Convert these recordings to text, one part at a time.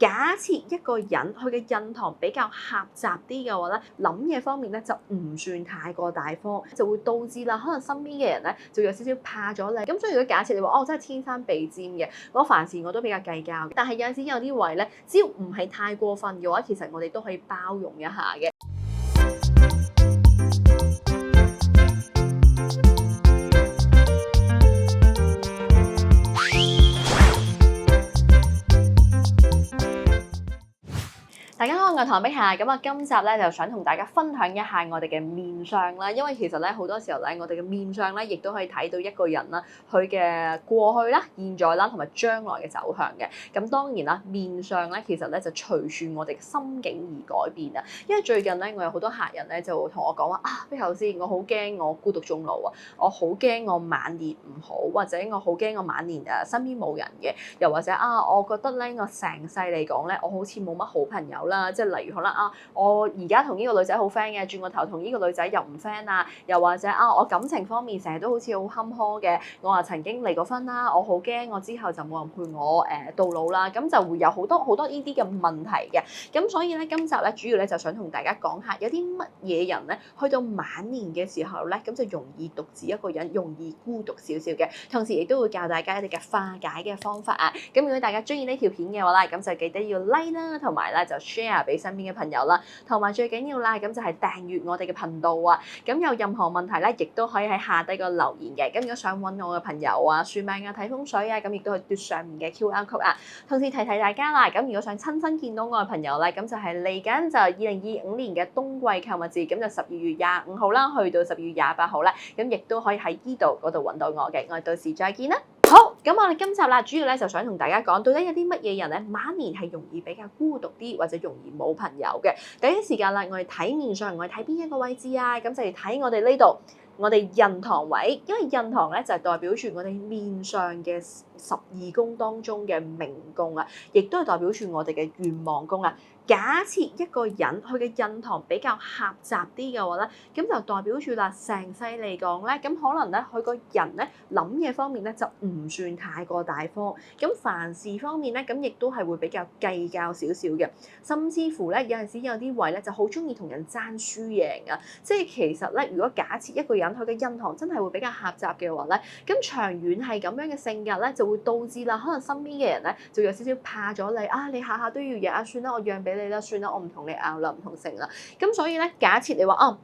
假設一個人佢嘅印堂比較狹窄啲嘅話咧，諗嘢方面咧就唔算太過大方，就會導致啦，可能身邊嘅人咧就有少少怕咗你。咁所以如果假設你話真係天生鼻尖嘅，我凡事我都比較計較，但係有陣時有啲位咧，只要唔係太過分嘅話，其實我哋都可以包容一下嘅。大家好，我係唐碧霞，咁今集咧就想同大家分享一下我哋嘅面相啦，因為其實咧好多時候咧，我哋嘅面相咧亦都可以睇到一個人啦，佢嘅過去啦、現在啦同埋將來嘅走向嘅。咁當然啦，面相咧其實咧就隨住我哋嘅心境而改變啊。因為最近咧，我有好多客人咧就同我講話碧頭先，我好驚我孤獨終老啊，我好驚我晚年唔好，或者我好驚我晚年身邊冇人嘅，又或者我覺得咧我成世嚟講咧，我好似冇乜好朋友啦，即係例如可能我而家同呢個女仔好 friend 嘅，轉個頭同呢個女仔又唔 friend 啊，又或者我感情方面成日都好似好坎坷嘅，我曾經離過婚啦，我好驚我之後就冇人陪我到老啦，咁就會有好多呢啲嘅問題嘅。咁所以咧今集咧主要咧就想同大家講下有啲乜嘢人咧去到晚年嘅時候咧，咁就容易獨自一個人，容易孤獨少少嘅，同時亦都會教大家一啲嘅化解嘅方法啊。咁如果大家中意呢條片嘅話咧，咁就記得要 like 啦，同埋咧就 share 俾身邊嘅朋友啦，同埋最緊要啦，咁就係訂閱我哋嘅頻道啊。咁有任何問題咧，亦都可以喺下低個留言嘅。咁如果想揾我嘅朋友啊、算命啊、睇風水啊，咁亦都係嘟上面嘅 QR code 啊。同時提大家啦，咁如果想親身見到我嘅朋友咧，咁就係嚟緊就2025年嘅冬季購物節，咁就12月25號啦，去到12月28號啦，咁亦都可以喺依度嗰度揾到我嘅。我哋到時再見啦。好，咁我哋今集啦，主要咧就想同大家講，到底有啲乜嘢人咧晚年係容易比較孤獨啲，或者容易冇朋友嘅。第一時間啦，我哋睇面相，我哋睇邊一個位置啊？咁就嚟睇我哋呢度，我哋印堂位，因為印堂咧就係代表住我哋面上嘅12宮當中嘅命宮啊，亦都係代表住我哋嘅願望宮啊。假設一個人佢嘅印堂比較狹窄啲嘅話咧，咁就代表住啦，成世嚟講咧，咁可能咧佢個人咧諗嘢方面咧就唔算太過大方，咁凡事方面咧，咁亦都係會比較計較少少嘅，甚至乎咧有陣時有啲位咧就好中意同人爭輸贏啊！即係其實咧，如果假設一個人佢嘅印堂真係會比較狹窄嘅話咧，咁長遠係咁樣嘅性格咧，就會導致啦，可能身邊嘅人咧就有少少怕咗你你下下都要贏算啦，我讓俾你啦，算啦，我唔同你拗啦，唔同性啦。咁所以咧，假設你話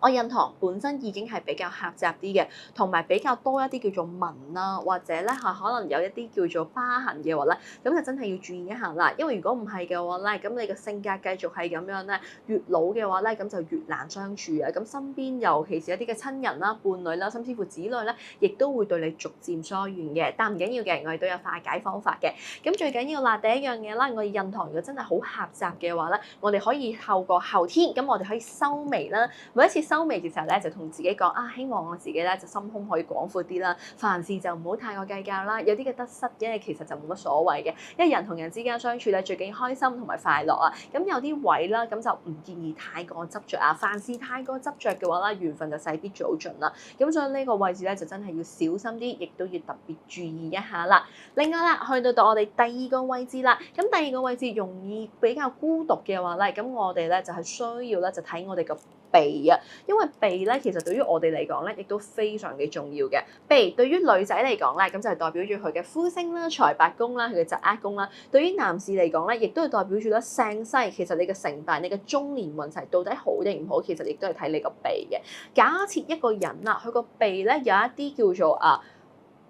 我印堂本身已經係比較狹窄啲嘅，同埋比較多一啲叫做紋啦，或者咧可能有一啲叫做疤痕嘅話咧，咁就真係要注意一下啦。因為如果唔係嘅話咧，咁你嘅性格繼續係咁樣咧，越老嘅話咧，咁就越難相處啊。咁身邊尤其是一啲嘅親人啦、伴侶啦，甚至乎子女咧，亦都會對你逐漸疏遠嘅。但唔緊要嘅，我哋都有化解方法嘅。咁最緊要啦，第一樣嘢啦，我哋印堂如果真係好狹窄嘅話咧，我哋可以透過後天，咁我哋可以收眉啦。每一次收眉嘅時候咧，就同自己講希望我自己咧就心胸可以廣闊啲啦，凡事就唔好太過計較啦。有啲嘅得失嘅其實就冇乜所謂嘅，因為人同人之間相處咧最緊要開心同埋快樂啊。咁有啲位啦，咁就唔建議太過執着啊。凡事太過執着嘅話咧，緣分就勢必早盡啦。咁所以呢個位置咧就真係要小心啲，亦都要特別注意一下啦。另外啦，去到我哋第二個位置啦，咁第二個位置容易比較孤獨嘅話咧，咁我哋咧就係需要咧就睇我哋個鼻啊，因為鼻咧其實對於我哋嚟講咧，亦都非常之重要嘅。鼻對於女仔嚟講咧，咁就係代表住佢嘅呼聲啦、財帛宮啦、佢嘅疾厄宮啦。對於男士嚟講咧，亦都係代表住咧成世其實你嘅成敗、你嘅中年運勢到底好定唔好，其實亦都係睇你個鼻嘅。假設一個人啦，佢個鼻咧有一啲叫做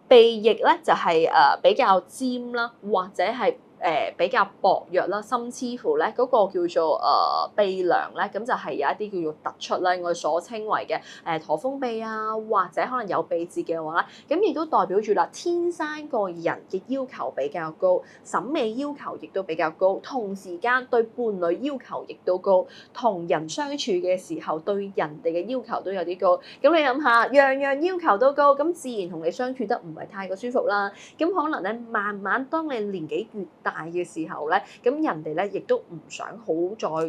鼻翼咧就係比較尖啦，或者係比較薄弱啦，甚至乎咧嗰個叫做鼻梁咧，咁就係有一啲叫做突出咧，我哋所稱為嘅駝峰鼻啊，或者可能有鼻節嘅話咧，咁亦都代表住啦，天生個人嘅要求比較高，審美要求亦都比較高，同時間對伴侶要求亦都高，同人相處嘅時候對人哋嘅要求都有啲高。咁你諗下，樣樣要求都高，咁自然同你相處得唔係太過舒服啦。咁可能咧，慢慢當你年紀越大大嘅時候咧，咁人哋咧亦都唔想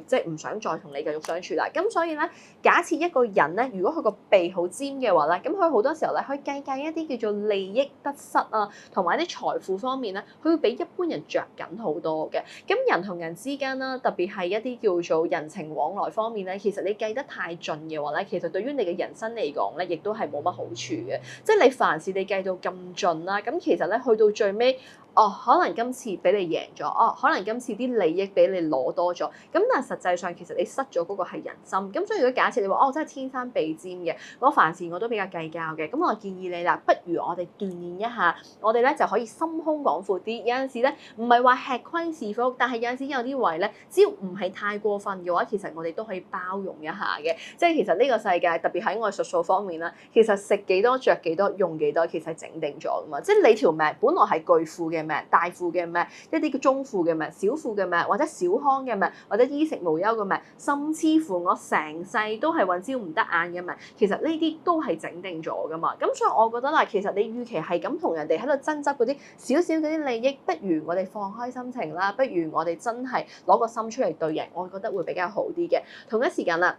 即係唔想再同你繼續相處啦。咁所以咧，假設一個人咧，如果佢個鼻好尖嘅話咧，咁佢好多時候咧，去計一啲叫做利益得失啊，同埋一啲財富方面咧，佢會比一般人着緊好多嘅。咁人同人之間啦，特別係一啲叫做人情往來方面咧，其實你計得太盡嘅話咧，其實對於你嘅人生嚟講咧，亦都係冇乜好處嘅。即係你凡事你計到咁盡啦，咁其實咧去到最尾。可能今次俾你贏咗，可能今次啲利益俾你攞多咗，咁但係實際上其實你失咗嗰個係人心。咁所以如果假設你話真係天生鼻尖嘅，我凡事我都比較計較嘅，咁我建議你啦，不如我哋鍛鍊一下，我哋咧就可以心胸廣闊啲。有陣時咧唔係話吃虧是福，但係有陣時有啲位咧，只要唔係太過分嘅話，其實我哋都可以包容一下嘅。即係其實呢個世界特別喺我術數方面啦，其實食幾多、着幾多、用幾多，其實係整定咗噶嘛。即係你條命本來係巨富嘅命、大富嘅命、一啲叫中富嘅命、小富嘅命，或者小康嘅命，或者衣食無憂嘅命，甚至乎我成世都係揾朝唔得眼嘅命，其實呢啲都係整定咗噶嘛。咁所以我覺得啦，其實你與其係咁同人哋喺度爭執嗰啲少少嗰啲利益，不如我哋放開心情啦，不如我哋真係攞個心出嚟對人，我覺得會比較好啲嘅。同一時間啦。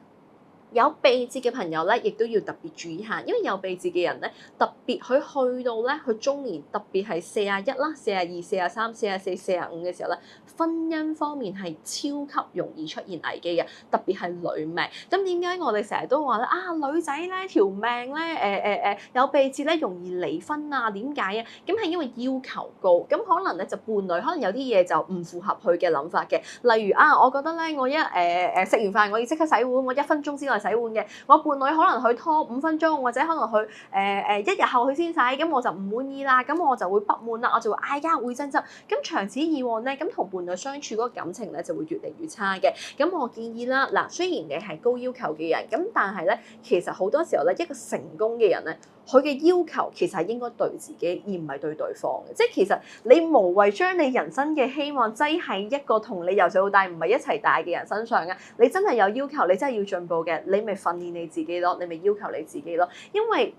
有鼻節嘅朋友咧，亦都要特別注意下，因為有鼻節嘅人咧，特別佢去到咧，佢中年，特別係41啦、42、43、44、45嘅時候咧，婚姻方面係超級容易出現危機嘅，特別係女命。咁點解我哋成日都話咧女仔咧條命咧有鼻節咧容易離婚啊？點解啊？咁係因為要求高，咁可能咧就伴侶可能有啲嘢就唔符合佢嘅諗法嘅，例如我覺得咧我一食完飯我要即刻洗碗，我1分鐘之內洗碗嘅，我伴侶可能佢拖5分鐘，或者可能佢1日後佢先洗，咁我就唔滿意啦，咁我就會不滿啦，我就會嗌交會爭執，咁長此以往咧，咁同伴侶相處嗰個感情咧就會越嚟越差嘅。咁我建議啦，嗱，雖然你係高要求嘅人，咁但係咧，其實好多時候咧，一個成功嘅人咧，佢嘅要求其實係應該對自己，而唔係對對方嘅。即係其實你無謂將你人生嘅希望擠喺一個同你由細到大唔係一齊大嘅人身上啊！你真係有要求，你真係要進步嘅，你咪訓練你自己咯，你咪要求你自己咯，因為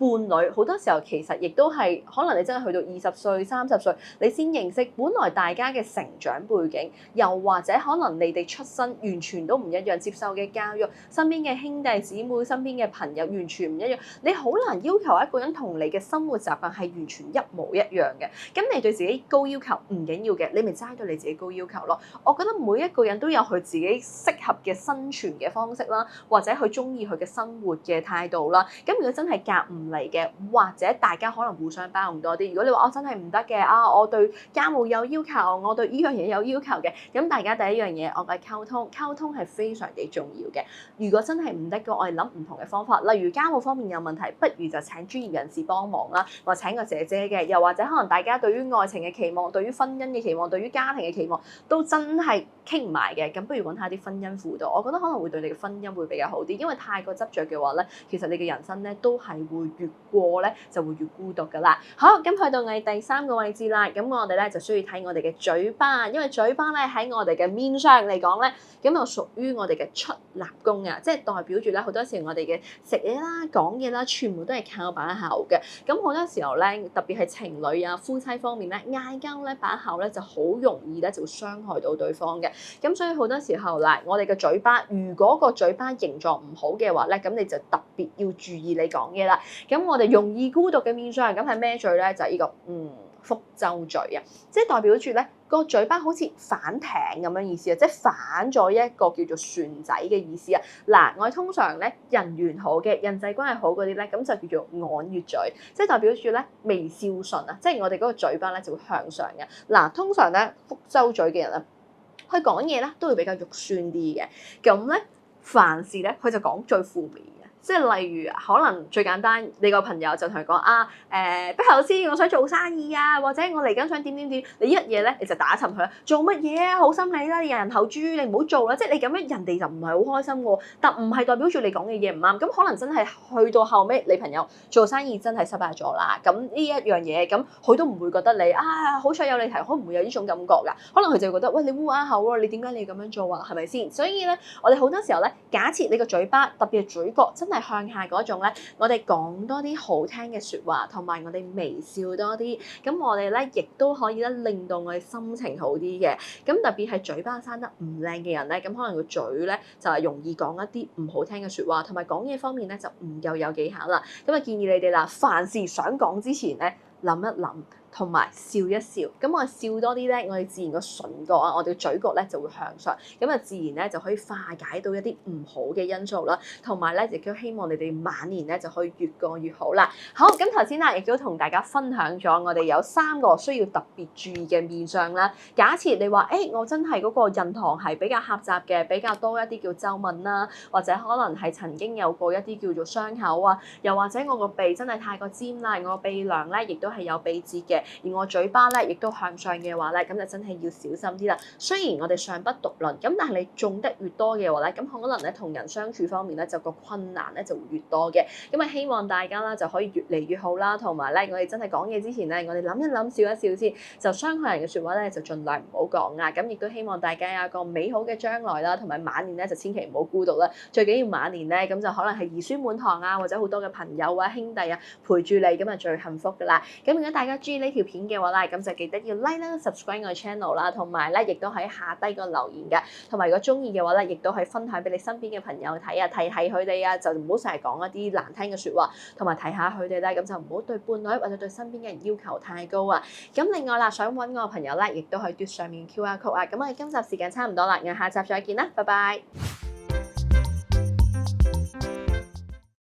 伴侶好多時候其實亦都係可能你真係去到20歲、30歲，你先認識，本來大家嘅成長背景，又或者可能你哋出身完全都唔一樣，接受嘅教育，身邊嘅兄弟姊妹、身邊嘅朋友完全唔一樣，你好難要求一個人同你嘅生活習慣係完全一模一樣嘅。咁你對自己高要求唔緊要嘅，你咪齋對你自己高要求咯。我覺得每一個人都有佢自己適合嘅生存嘅方式啦，或者佢中意佢嘅生活嘅態度啦。咁如果真係夾唔嚟嘅，或者大家可能互相包容多啲。如果你話我真係唔得嘅，我對家務有要求，我對呢樣嘢有要求嘅，咁大家第一樣嘢，我嘅溝通係非常之重要嘅。如果真係唔得嘅，我哋諗唔同嘅方法，例如家務方面有問題，不如就請專業人士幫忙啦，或請個姐姐嘅，又或者可能大家對於愛情嘅期望、對於婚姻嘅期望、對於家庭嘅期望都真係傾唔埋嘅，咁不如揾下啲婚姻輔導，我覺得可能會對你嘅婚姻會比較好啲，因為太過執着嘅話咧，其實你嘅人生咧都係會越過咧就會越孤獨噶啦。好，咁去到我哋第3個位置啦，咁我哋咧就需要睇我哋嘅嘴巴，因為嘴巴咧喺我哋嘅面上嚟講咧，咁就屬於我哋嘅出納宮啊，即係代表住咧好多時我哋嘅食嘢啦、講嘢啦，全部都係靠把口嘅。咁好多時候咧，特別係情侶啊、夫妻方面咧，嗌交咧把口咧就好容易咧就會傷害到對方嘅。咁所以好多時候啦，我哋嘅嘴巴，如果個嘴巴形狀唔好嘅話咧，咁你就特別要注意你講嘢啦。咁我哋容易孤獨嘅面相，咁係咩嘴咧？就係呢個福州嘴啊，即係代表住咧個嘴巴好似反艇咁樣意思啊，即係反咗一個叫做船仔嘅意思啊。嗱，我哋通常咧人緣好嘅、人際關係好嗰啲咧，咁就叫做岸月嘴，即係代表住咧微笑順啊，即係我哋嗰個嘴巴咧就會向上嘅。嗱，通常咧福州嘴嘅人啊，佢講嘢咧都會比較肉酸啲嘅，咁咧凡事咧佢就講最負面嘅。即係例如可能最簡單，你個朋友就同佢講碧頭先我想做生意啊，或者我嚟緊想點，你一嘢咧你就打沉佢啦，做乜嘢啊？好心你啦，你人頭豬，你唔好做啦，即係你咁樣人哋就唔係好開心喎。但唔係代表住你講嘅嘢唔啱，咁可能真係去到後尾，你朋友做生意真係失敗咗啦。咁呢一樣嘢，咁佢都唔會覺得你好彩有你提，可能唔會有呢種感覺㗎。可能佢就會覺得喂，你烏鴉口喎，你點解你咁樣做啊？係咪先？所以咧，我哋好多時候咧，假設你個嘴巴特別係嘴角真係向下嗰種咧，我哋講多啲好聽嘅説話，同埋我哋微笑多啲，咁我哋咧亦都可以咧令到我哋心情好啲嘅。咁特別係嘴巴生得唔靚嘅人咧，咁可能個嘴咧就係容易講一啲唔好聽嘅説話，同埋講嘢方面咧就唔夠有技巧啦。咁啊建議你哋啦，凡事想講之前咧，諗一諗。同埋笑一笑，咁我笑多啲咧，我哋自然個唇角啊，我哋嘅嘴角咧就會向上，咁啊自然咧就可以化解到一啲唔好嘅因素啦，同埋咧亦都希望你哋晚年咧就可以越過越好啦。好，咁頭先啦，亦都同大家分享咗我哋有3個需要特別注意嘅面相啦。假設你話，我真係嗰個印堂係比較狹窄嘅，比較多一啲叫皺紋啦，或者可能係曾經有過一啲叫做傷口啊，又或者我個鼻真係太過尖啦，我個鼻梁咧亦都係有鼻折嘅。而我嘴巴咧亦都向上嘅話咧，咁就真係要小心啲啦。雖然我哋尚不獨論，咁但係你種得越多嘅話咧，咁可能咧同人相處方面咧就個困難咧就會越多嘅。咁啊希望大家啦就可以越嚟越好啦，同埋咧我哋真係講嘢之前咧，我哋諗一諗笑一笑先，就傷害人嘅説話咧就盡量唔好講啊。咁亦都希望大家有一個美好嘅將來啦，同埋晚年咧就千祈唔好孤獨啦。最緊要晚年咧咁就可能係兒孫滿堂啊，或者好多嘅朋友啊兄弟啊陪住你，咁啊最幸福噶啦。咁如果大家中意呢條片嘅話咧，咁就記得要 like 啦、subscribe 我 channel 啦，同埋咧亦都喺下低個留言嘅，同埋如果中意嘅話咧，亦都可以分享俾你身邊嘅朋友睇啊，提提佢哋啊，就唔好成日講一啲難聽嘅説話，同埋提下佢哋咧，咁就唔好對伴侶或者對身邊嘅人要求太高啊。咁另外啦，想揾我嘅朋友咧，亦都可以嘟上面 QR code 啊。咁我哋今集時間差唔多啦，我哋下集再見啦，拜拜。